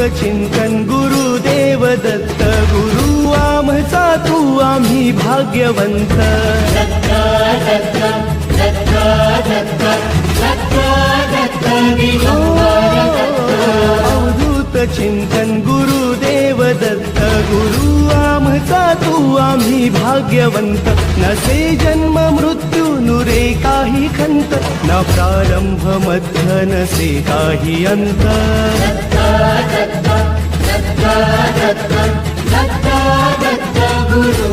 चिंतन गुरुदेव दत्त गुरु आमचा तू आम्ही भाग्यवंत अवधूत चिंतन गुरुदेव दत्त गुरु आमचा तू आम्ही भाग्यवंत नसे जन्म मृत्यू नुरे काही खंत न प्रारंभ मध्य नसे काही अंत गुरु